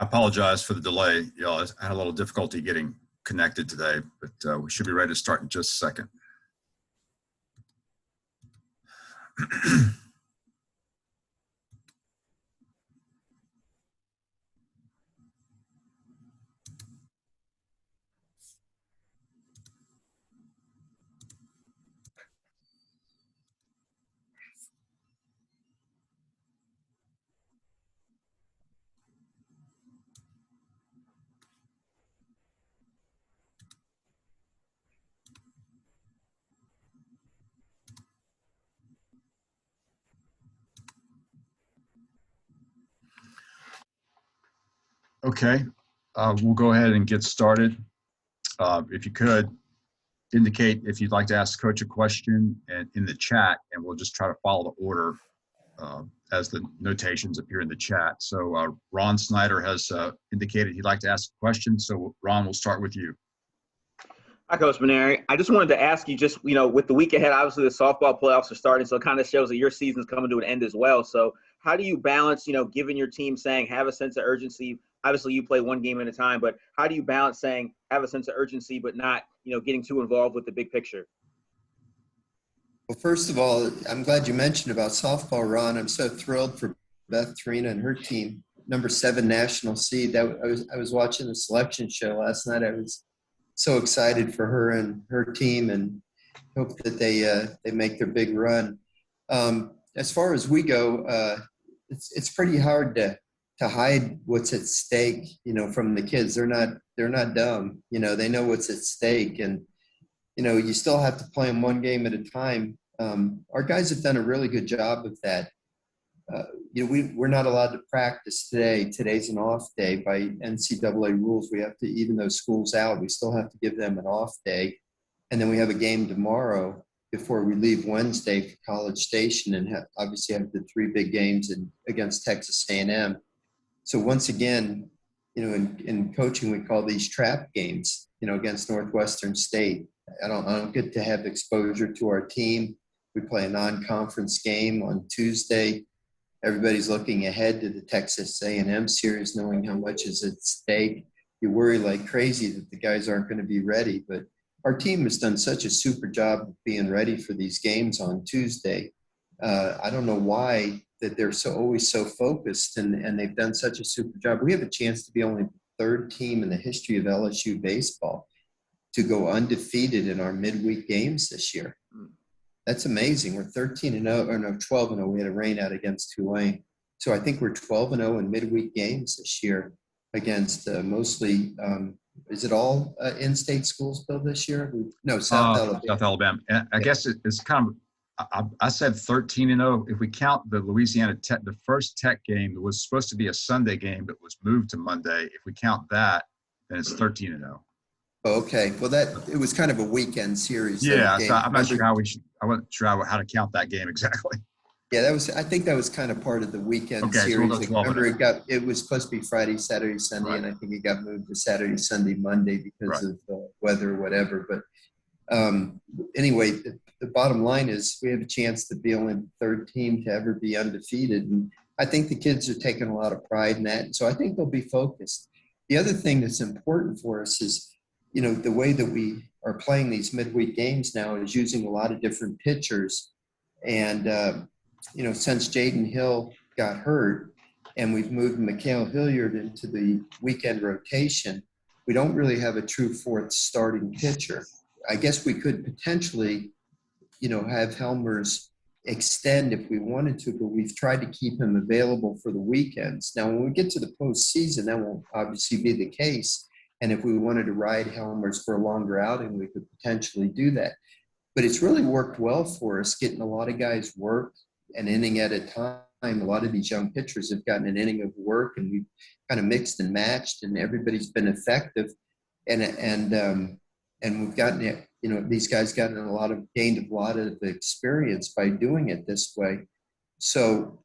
apologize for the delay. I had a little difficulty getting connected today, but we should be ready to start in just a second. Okay, we'll go ahead and get started. If you could indicate if you'd like to ask Coach a question in the chat, and we'll just try to follow the order as the notations appear in the chat. So Ron Snyder has indicated he'd like to ask a question. So Ron, we'll start with you. Hi, Coach Mainieri. I just wanted to ask you, just, with the week ahead, obviously the softball playoffs are starting, so it kind of shows that your season's coming to an end as well. So how do you balance, given your team saying have a sense of urgency? Obviously you play one game at a time, but how do you balance saying have a sense of urgency but not, getting too involved with the big picture? Well, first of all, I'm glad you mentioned about softball, Ron. I'm so thrilled for Beth Torina and her team, number 7 national seed. I was watching the selection show last night. I was so excited for her and her team, and hope that they make their big run. As far as we go, it's pretty hard to hide what's at stake, from the kids. They're not dumb. They know what's at stake, and you still have to play them one game at a time. Our guys have done a really good job of that. We're not allowed to practice today. Today's an off day by NCAA rules. We have to, even though school's out, we still have to give them an off day. And then we have a game tomorrow before we leave Wednesday for College Station, and obviously have the 3 big games against Texas A&M. So once again, in coaching, we call these trap games, against Northwestern State. I don't get to have exposure to our team. We play a non-conference game on Tuesday. Everybody's looking ahead to the Texas A&M series, knowing how much is at stake. You worry like crazy that the guys aren't going to be ready, but our team has done such a super job of being ready for these games on Tuesday. I don't know why that they're always so focused, and they've done such a super job. We have a chance to be only the 3rd team in the history of LSU baseball to go undefeated in our midweek games this year. That's amazing. We're 13-0, or no, 12-0. We had a rain out against Tulane. So I think we're 12-0 in midweek games this year against mostly, is it all in-state schools, Bill, this year? No, South Alabama. South Alabama. And I guess it's kind of, I said 13-0. If we count the Louisiana Tech, the first Tech game that was supposed to be a Sunday game but was moved to Monday, if we count that, then it's 13-0. Okay. Well, it was kind of a weekend series. Yeah, so I'm not sure I wasn't sure how to count that game exactly. Yeah, I think that was kind of part of the weekend series. So we'll remember, it was supposed to be Friday, Saturday, Sunday, right. And I think it got moved to Saturday, Sunday, Monday because of weather or whatever. But anyway, the bottom line is we have a chance to be only the 3rd team to ever be undefeated. And I think the kids are taking a lot of pride in that. So I think they'll be focused. The other thing that's important for us is, the way that we are playing these midweek games now is using a lot of different pitchers. And, since Jaden Hill got hurt and we've moved Mikhail Hilliard into the weekend rotation, we don't really have a true 4th starting pitcher. I guess we could potentially, have Helmers extend if we wanted to, but we've tried to keep him available for the weekends. Now, when we get to the postseason, that won't obviously be the case. And if we wanted to ride Helmers for a longer outing, we could potentially do that. But it's really worked well for us, getting a lot of guys work an inning at a time. A lot of these young pitchers have gotten an inning of work, and we've kind of mixed and matched, and everybody's been effective. And we've gotten, these guys gained a lot of experience by doing it this way. So,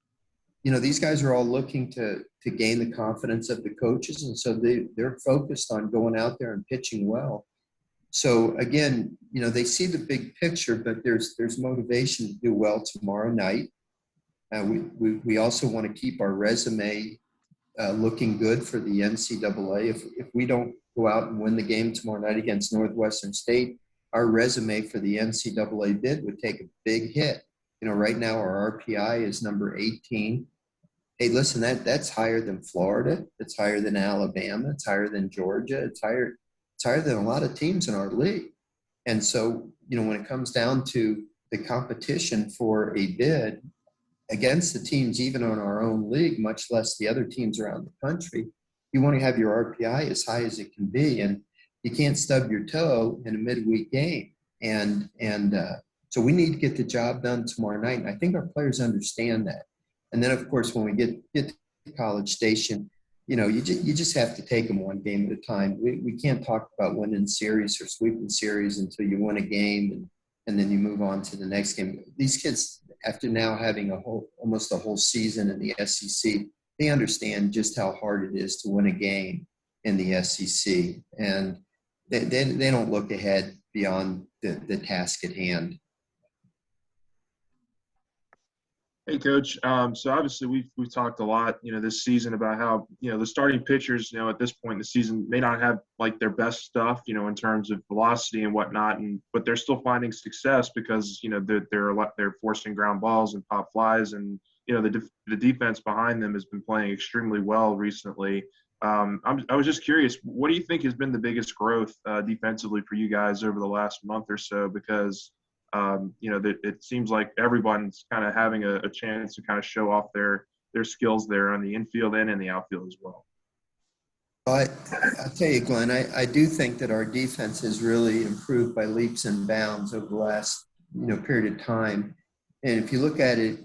these guys are all looking to gain the confidence of the coaches, and so they're focused on going out there and pitching well. So again, they see the big picture, but there's motivation to do well tomorrow night. We also want to keep our resume looking good for the NCAA. If we don't go out and win the game tomorrow night against Northwestern State, our resume for the NCAA bid would take a big hit. Right now our RPI is number 18. Hey, listen, that's higher than Florida. It's higher than Alabama. It's higher than Georgia. It's higher than a lot of teams in our league. And so, when it comes down to the competition for a bid against the teams, even on our own league, much less the other teams around the country, you want to have your RPI as high as it can be. And you can't stub your toe in a midweek game. And so we need to get the job done tomorrow night. And I think our players understand that. And then, of course, when we get to College Station, you just have to take them one game at a time. We can't talk about winning series or sweeping series until you win a game and then you move on to the next game. These kids, after now having almost a whole season in the SEC, they understand just how hard it is to win a game in the SEC. And they don't look ahead beyond the task at hand. Hey, Coach. So obviously we've talked a lot, this season about how, the starting pitchers, at this point in the season may not have like their best stuff, in terms of velocity and whatnot, but they're still finding success because, they're forcing ground balls and pop flies, and the defense behind them has been playing extremely well recently. I was just curious, what do you think has been the biggest growth defensively for you guys over the last month or so? Because it seems like everyone's kind of having a chance to kind of show off their skills there on the infield and in the outfield as well. I'll tell you, Glenn, I do think that our defense has really improved by leaps and bounds over the last, period of time. And if you look at it,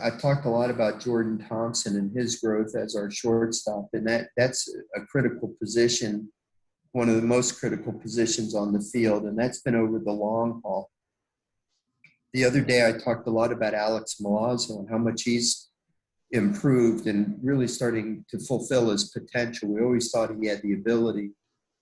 I've talked a lot about Jordan Thompson and his growth as our shortstop, and that's a critical position, one of the most critical positions on the field, and that's been over the long haul. The other day, I talked a lot about Alex Milazzo and how much he's improved and really starting to fulfill his potential. We always thought he had the ability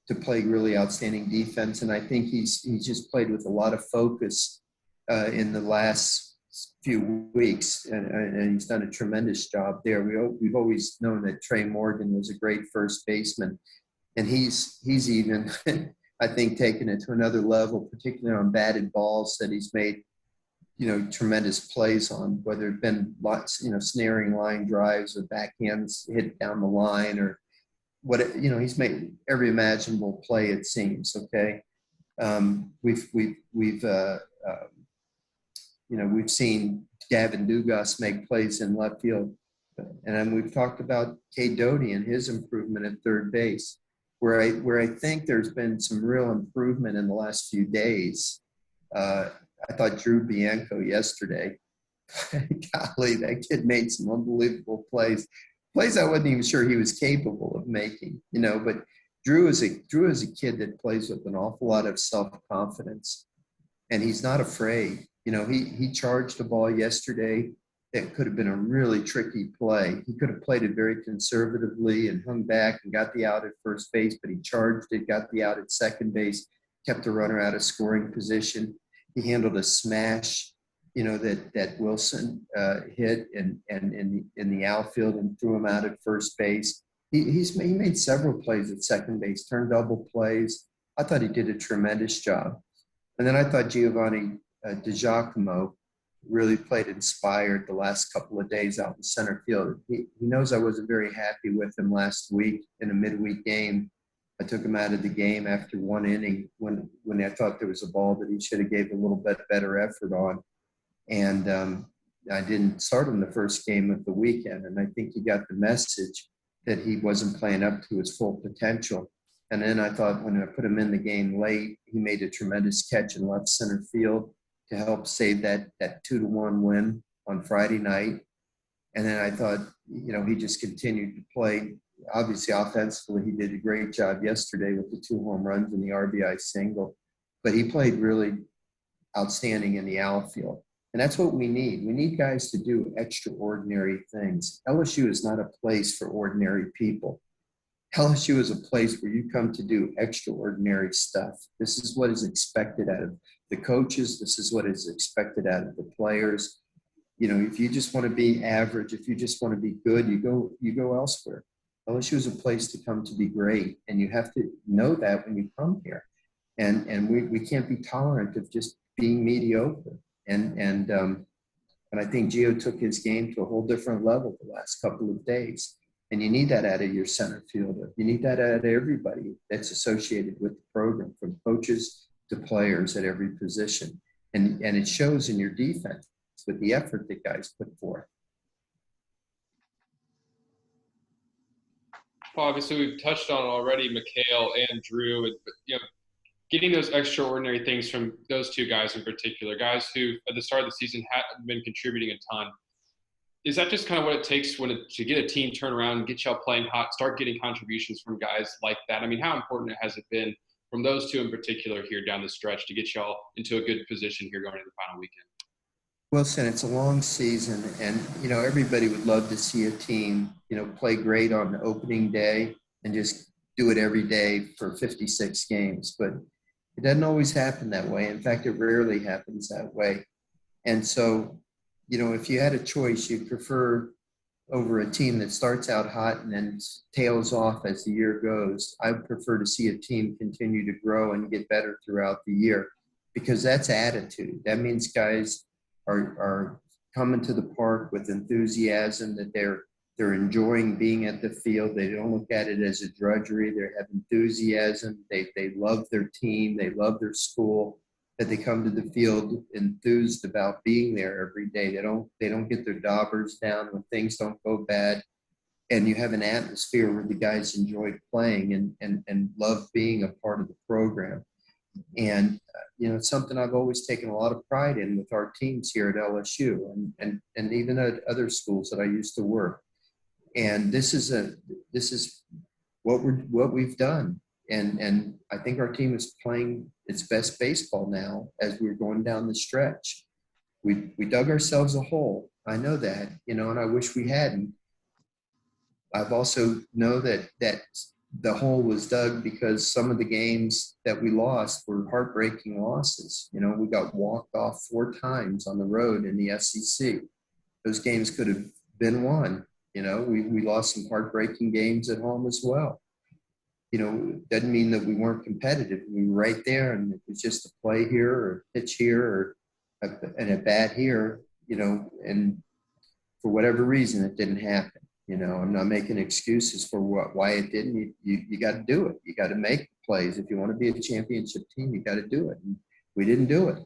to play really outstanding defense, and I think he's just played with a lot of focus in the last few weeks, and he's done a tremendous job there. We've always known that Trey Morgan was a great first baseman. And he's even, I think, taken it to another level, particularly on batted balls that he's made, tremendous plays on, whether it's been lots, snaring line drives or backhands hit down the line or what, he's made every imaginable play, it seems. Okay. We've seen Gavin Dugas make plays in left field. And then we've talked about Kay Doty and his improvement at third base. Where I think there's been some real improvement in the last few days. I thought Drew Bianco yesterday, golly, that kid made some unbelievable plays I wasn't even sure he was capable of making, but Drew is a kid that plays with an awful lot of self-confidence, and he's not afraid. He charged the ball yesterday. That could have been a really tricky play. He could have played it very conservatively and hung back and got the out at first base, but he charged it, got the out at second base, kept the runner out of scoring position. He handled a smash, that Wilson hit and in the outfield and threw him out at first base. He made several plays at second base, turned double plays. I thought he did a tremendous job. And then I thought Giovanni DiGiacomo really played inspired the last couple of days out in center field. He knows I wasn't very happy with him last week in a midweek game. I took him out of the game after one inning when I thought there was a ball that he should have gave a little bit better effort on. And I didn't start him the first game of the weekend. And I think he got the message that he wasn't playing up to his full potential. And then I thought when I put him in the game late, he made a tremendous catch in left center field to help save that 2-1 win on Friday night. And then I thought, he just continued to play. Obviously, offensively, he did a great job yesterday with the 2 home runs and the RBI single. But he played really outstanding in the outfield. And that's what we need. We need guys to do extraordinary things. LSU is not a place for ordinary people. LSU is a place where you come to do extraordinary stuff. This is what is expected out of the coaches. This is what is expected out of the players. if you just want to be average, if you just want to be good, you go elsewhere. LSU is a place to come to be great, and you have to know that when you come here. And we can't be tolerant of just being mediocre. And I think Gio took his game to a whole different level the last couple of days. And you need that out of your center fielder. You need that out of everybody that's associated with the program, from coaches to players at every position. And it shows in your defense with the effort that guys put forth. Well, obviously, we've touched on already Mikhail and Drew, getting those extraordinary things from those two guys in particular, guys who at the start of the season had been contributing a ton. Is that just kind of what it takes to get a team turn around and get y'all playing hot, start getting contributions from guys like that? I mean, how important has it been from those two in particular here down the stretch to get y'all into a good position here going into the final weekend? Wilson, it's a long season, and everybody would love to see a team play great on opening day and just do it every day for 56 games, but it doesn't always happen that way. In fact, it rarely happens that way. And so if you had a choice, you'd prefer over a team that starts out hot and then tails off as the year goes. I would prefer to see a team continue to grow and get better throughout the year, because that's attitude. That means guys are coming to the park with enthusiasm, that they're enjoying being at the field. They don't look at it as a drudgery. They have enthusiasm. They love their team. They love their school. That they come to the field enthused about being there every day. They don't get their daubers down when things don't go bad. And you have an atmosphere where the guys enjoy playing and love being a part of the program. And it's something I've always taken a lot of pride in with our teams here at LSU and even at other schools that I used to work. And this is what we've done. And I think our team is playing its best baseball now as we're going down the stretch. We dug ourselves a hole. I know that, and I wish we hadn't. I've also know that the hole was dug because some of the games that we lost were heartbreaking losses. We got walked off 4 times on the road in the SEC. Those games could have been won. We lost some heartbreaking games at home as well. Doesn't mean that we weren't competitive. We were right there, and it was just a play here or pitch here or and a bat here, and for whatever reason, it didn't happen. I'm not making excuses for why it didn't. You got to do it. You got to make plays. If you want to be a championship team, you got to do it. And we didn't do it.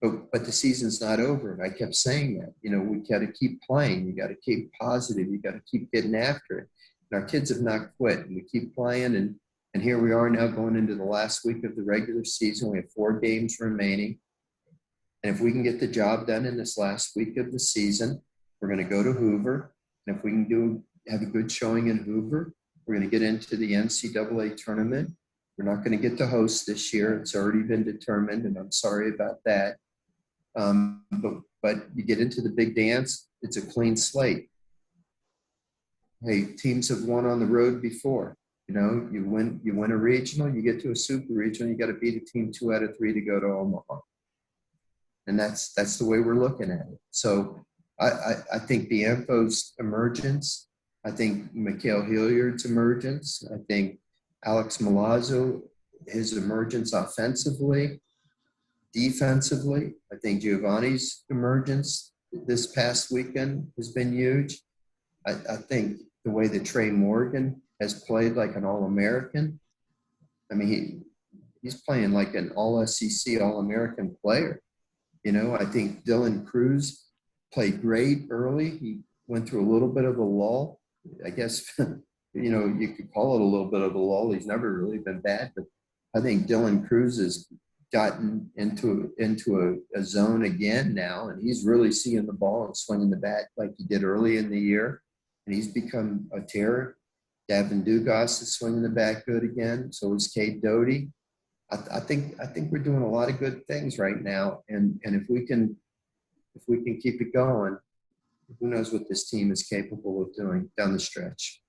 But the season's not over. And I kept saying that. We got to keep playing. You got to keep positive. You got to keep getting after it. And our kids have not quit. And we keep playing. And here we are now going into the last week of the regular season. We have 4 games remaining. And if we can get the job done in this last week of the season, we're going to go to Hoover. And if we can have a good showing in Hoover, we're going to get into the NCAA tournament. We're not going to get to host this year. It's already been determined, and I'm sorry about that. But you get into the big dance, it's a clean slate. Hey, teams have won on the road before. You win a regional, you get to a super regional, you got to beat a team 2 out of 3 to go to Omaha. And that's the way we're looking at it. So I think Bianco's emergence, I think Mikhail Hilliard's emergence, I think Alex Milazzo, his emergence offensively, defensively, I think Giovanni's emergence this past weekend has been huge. I think the way that Trey Morgan has played like an All-American, I mean, he's playing like an All-SEC, All-American player. I think Dylan Cruz played great early. He went through a little bit of a lull. I guess, you could call it a little bit of a lull. He's never really been bad, but I think Dylan Cruz has gotten into a zone again now, and he's really seeing the ball and swinging the bat like he did early in the year, and he's become a terror. Davin Dugas is swinging the bat good again. So is Cade Doty. I think we're doing a lot of good things right now, and if we can keep it going, who knows what this team is capable of doing down the stretch.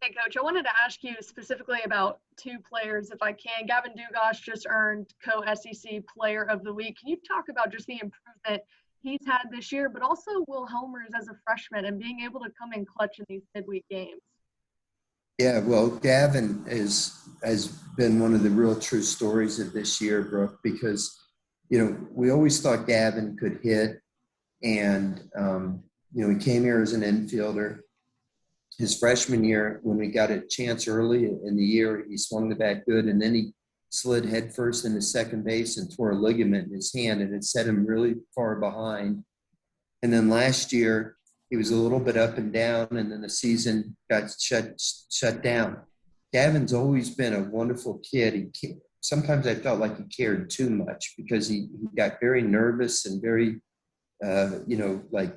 Hey, Coach, I wanted to ask you specifically about two players, if I can. Gavin Dugas just earned co-SEC Player of the Week. Can you talk about just the improvement he's had this year, but also Will Helmers as a freshman and being able to come in clutch in these midweek games? Yeah, well, Gavin has been one of the real true stories of this year, Brooke, because, we always thought Gavin could hit. And, he came here as an infielder. His freshman year, when we got a chance early in the year, he swung the bat good, and then he slid headfirst into second base and tore a ligament in his hand, and it set him really far behind. And then last year, he was a little bit up and down, and then the season got shut down. Gavin's always been a wonderful kid. Sometimes I felt like he cared too much because he got very nervous and very, like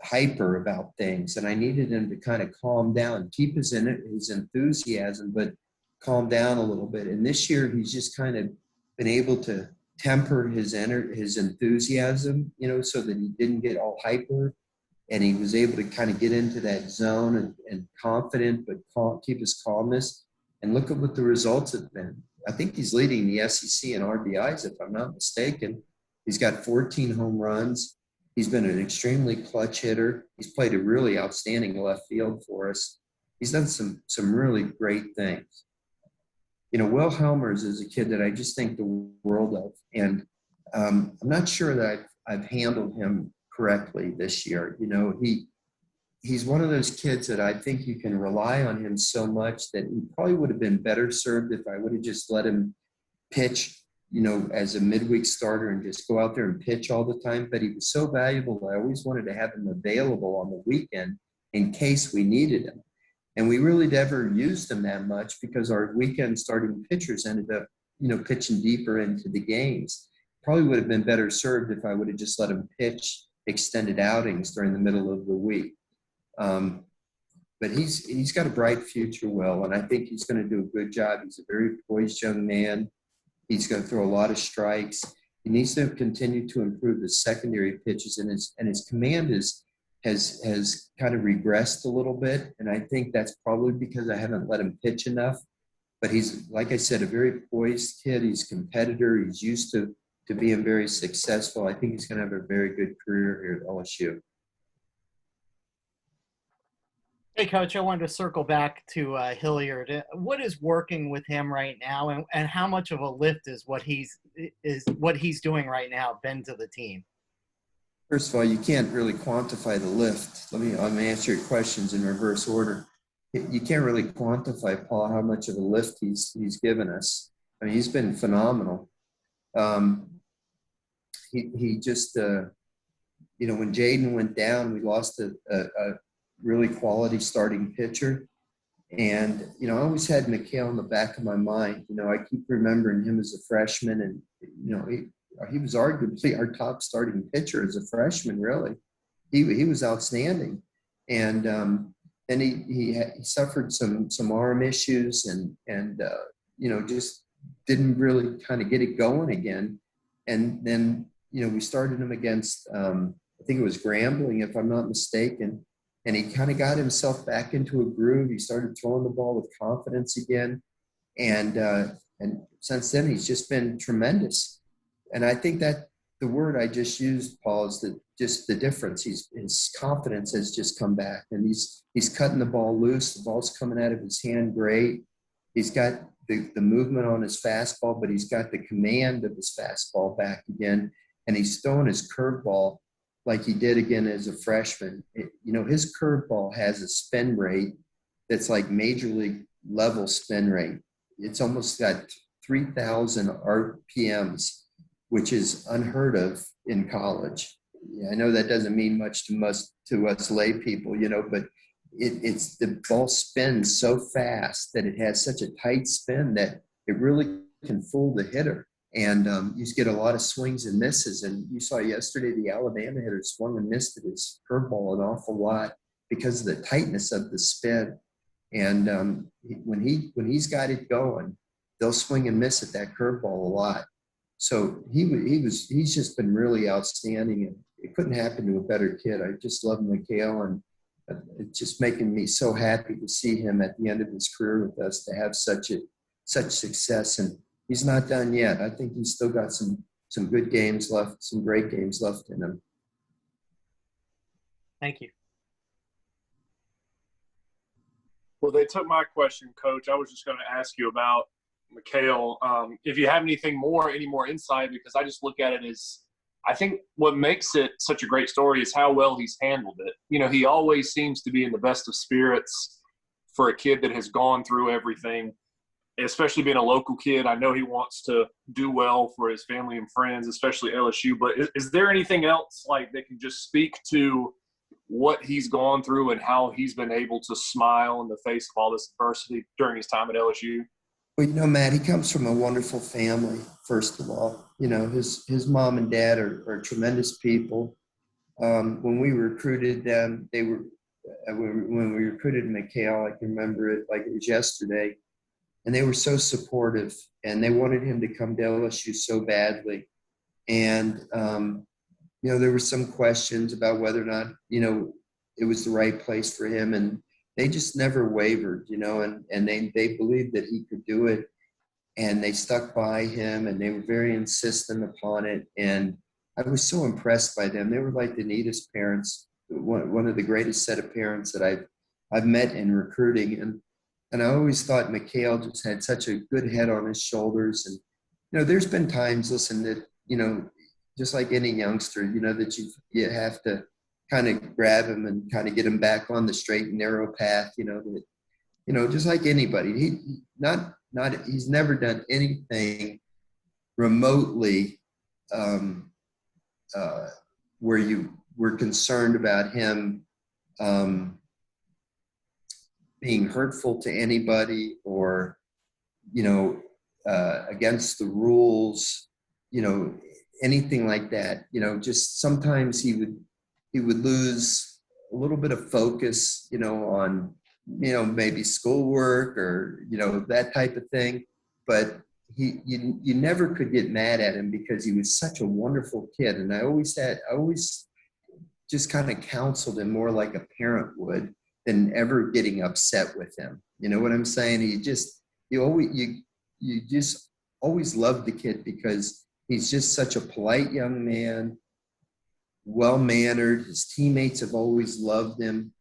hyper about things. And I needed him to kind of calm down, keep his enthusiasm, but calm down a little bit. And this year, he's just kind of been able to temper his enthusiasm, so that he didn't get all hyper. And he was able to kind of get into that zone and confident, but keep his calmness. And look at what the results have been. I think he's leading the SEC in RBIs, if I'm not mistaken. He's got 14 home runs. He's been an extremely clutch hitter. He's played a really outstanding left field for us. He's done some really great things. Will Helmers is a kid that I just think the world of. And I'm not sure that I've handled him correctly this year. He's one of those kids that I think you can rely on him so much that he probably would have been better served if I would have just let him pitch, as a midweek starter and just go out there and pitch all the time. But he was so valuable that I always wanted to have him available on the weekend in case we needed him. And we really never used him that much because our weekend starting pitchers ended up, pitching deeper into the games. Probably would have been better served if I would have just let him pitch extended outings during the middle of the week. But he's got a bright future, Will, and I think he's going to do a good job. He's a very poised young man. He's going to throw a lot of strikes. He needs to continue to improve his secondary pitches, and his command has kind of regressed a little bit. And I think that's probably because I haven't let him pitch enough. But he's, like I said, a very poised kid. He's a competitor. He's used to being very successful. I think he's going to have a very good career here at LSU. Hey, Coach, I wanted to circle back to Hilliard. What is working with him right now, and how much of a lift is what he's doing right now been to the team? First of all, you can't really quantify the lift. I'm going to answer your questions in reverse order. You can't really quantify, Paul, how much of a lift he's given us. I mean, he's been phenomenal. He just, when Jaden went down, we lost a really quality starting pitcher. And, I always had Mikhail in the back of my mind. I keep remembering him as a freshman, and, he was arguably our top starting pitcher as a freshman, really. He was outstanding. And then he suffered some arm issues and just didn't really kind of get it going again. And then, we started him against, I think it was Grambling, if I'm not mistaken. And he kind of got himself back into a groove. He started throwing the ball with confidence again. And since then, he's just been tremendous. And I think that the word I just used, Paul, is just the difference. His confidence has just come back. And he's cutting the ball loose. The ball's coming out of his hand great. He's got the movement on his fastball, but he's got the command of his fastball back again. And he's throwing his curveball like he did again as a freshman. His curveball has a spin rate that's like major league level spin rate. It's almost got 3,000 RPMs, which is unheard of in college. I know that doesn't mean much to us lay people, but it's the ball spins so fast that it has such a tight spin that it really can fool the hitter. And you get a lot of swings and misses. And you saw yesterday the Alabama hitter swung and missed at his curveball an awful lot because of the tightness of the spin. And when he's got it going, they'll swing and miss at that curveball a lot. So he's just been really outstanding, and it couldn't happen to a better kid. I just love Mikhail, and it's just making me so happy to see him at the end of his career with us, to have such success. And he's not done yet. I think he's still got some good games left, some great games left in him. Thank you. Well, they took my question, Coach. I was just going to ask you about Mikhail. If you have any more insight, because I just look at it as, I think what makes it such a great story is how well he's handled it. You know, he always seems to be in the best of spirits for a kid that has gone through everything, especially being a local kid. I know he wants to do well for his family and friends, especially LSU. But is there anything else like that can just speak to what he's gone through and how he's been able to smile in the face of all this adversity during his time at LSU? Well, you know, Matt, he comes from a wonderful family, first of all. You know, his mom and dad are tremendous people. When we recruited them, when we recruited Mikhail, I can remember it like it was yesterday, and they were so supportive, and they wanted him to come to LSU so badly. And, you know, there were some questions about whether or not, you know, it was the right place for him. And they just never wavered, you know, and they believed that he could do it. And they stuck by him, and they were very insistent upon it. And I was so impressed by them. They were like the neatest parents, one of the greatest set of parents that I've met in recruiting. And I always thought Mikhail just had such a good head on his shoulders. And, you know, there's been times, listen, that, you know, just like any youngster, you know, that you have to kind of grab him and kind of get him back on the straight and narrow path, you know, that, you know, just like anybody. He's never done anything remotely where you were concerned about him being hurtful to anybody or, you know, against the rules, you know, anything like that. You know, just sometimes he would lose a little bit of focus, you know, on, you know, maybe schoolwork or, you know, that type of thing. But you never could get mad at him because he was such a wonderful kid. And I always just kind of counseled him more like a parent would than ever getting upset with him. You know what I'm saying? You just always loved the kid because he's just such a polite young man, well-mannered. His teammates have always loved him.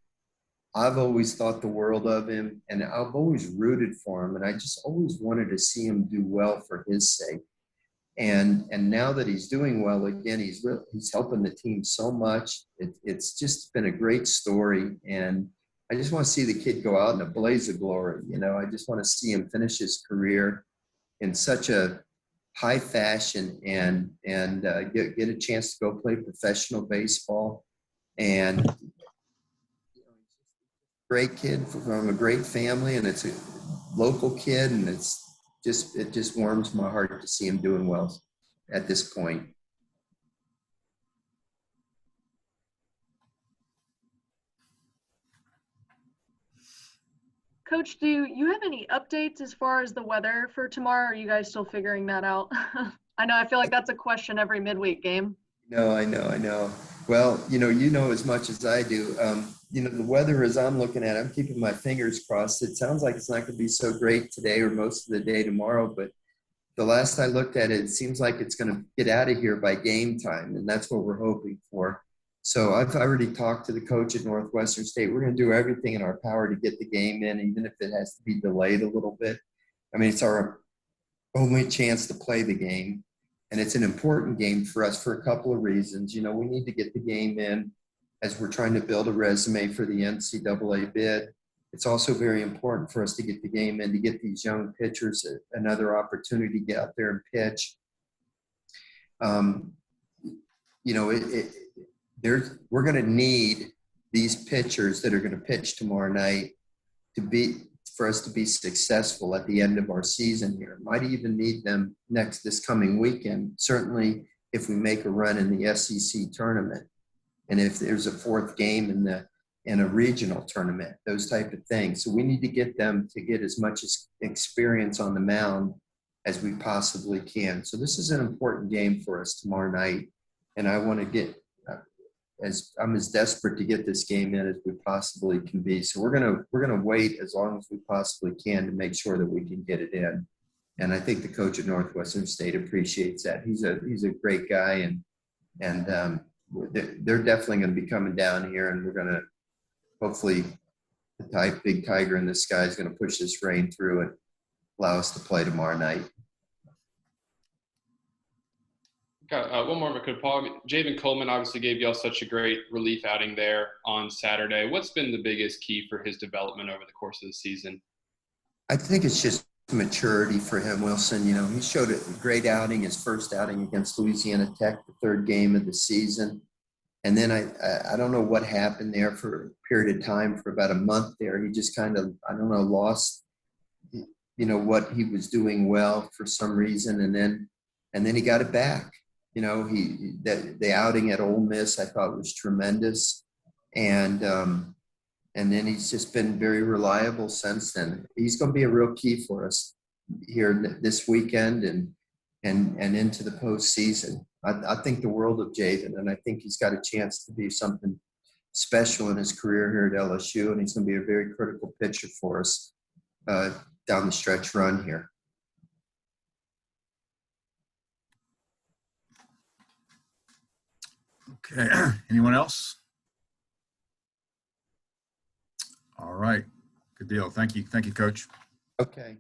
I've always thought the world of him, and I've always rooted for him. And I just always wanted to see him do well for his sake. And now that he's doing well again, he's helping the team so much. It's just been a great story. And I just want to see the kid go out in a blaze of glory. You know, I just want to see him finish his career in such a high fashion and get a chance to go play professional baseball. And great kid from a great family, and it's a local kid, and it just warms my heart to see him doing well at this point. Coach, do you have any updates as far as the weather for tomorrow? Or are you guys still figuring that out? I feel like that's a question every midweek game. No, I know. Well, you know as much as I do. You know, the weather as I'm looking at it, I'm keeping my fingers crossed. It sounds like it's not going to be so great today or most of the day tomorrow, but the last I looked at it, it seems like it's going to get out of here by game time, and that's what we're hoping for. So I've already talked to the coach at Northwestern State. We're going to do everything in our power to get the game in, even if it has to be delayed a little bit. I mean, it's our only chance to play the game. And it's an important game for us for a couple of reasons. You know, we need to get the game in as we're trying to build a resume for the NCAA bid. It's also very important for us to get the game in, to get these young pitchers another opportunity to get out there and pitch. You know, we're going to need these pitchers that are going to pitch tomorrow night for us to be successful at the end of our season here. Might even need them this coming weekend, certainly if we make a run in the SEC tournament. And if there's a fourth game in a regional tournament, those type of things. So we need to get them to get as much experience on the mound as we possibly can. So this is an important game for us tomorrow night. And I want to I'm as desperate to get this game in as we possibly can be. So we're gonna wait as long as we possibly can to make sure that we can get it in. And I think the coach at Northwestern State appreciates that. He's a great guy, and they're definitely going to be coming down here, and we're going to hopefully the big tiger in the sky is going to push this rain through and allow us to play tomorrow night. Got one more if I could, Paul. Javen Coleman obviously gave y'all such a great relief outing there on Saturday. What's been the biggest key for his development over the course of the season? I think it's just maturity for him, Wilson. You know, he showed a great outing, his first outing against Louisiana Tech, the third game of the season. And then I don't know what happened there for a period of time, for about a month there. He just kind of, I don't know, lost, you know, what he was doing well for some reason. And then he got it back. You know, the outing at Ole Miss I thought was tremendous. And then he's just been very reliable since then. He's going to be a real key for us here this weekend and into the postseason. I think the world of Javen, and I think he's got a chance to be something special in his career here at LSU, and he's going to be a very critical pitcher for us down the stretch run here. Okay. Anyone else? All right. Good deal. Thank you. Thank you, Coach. Okay.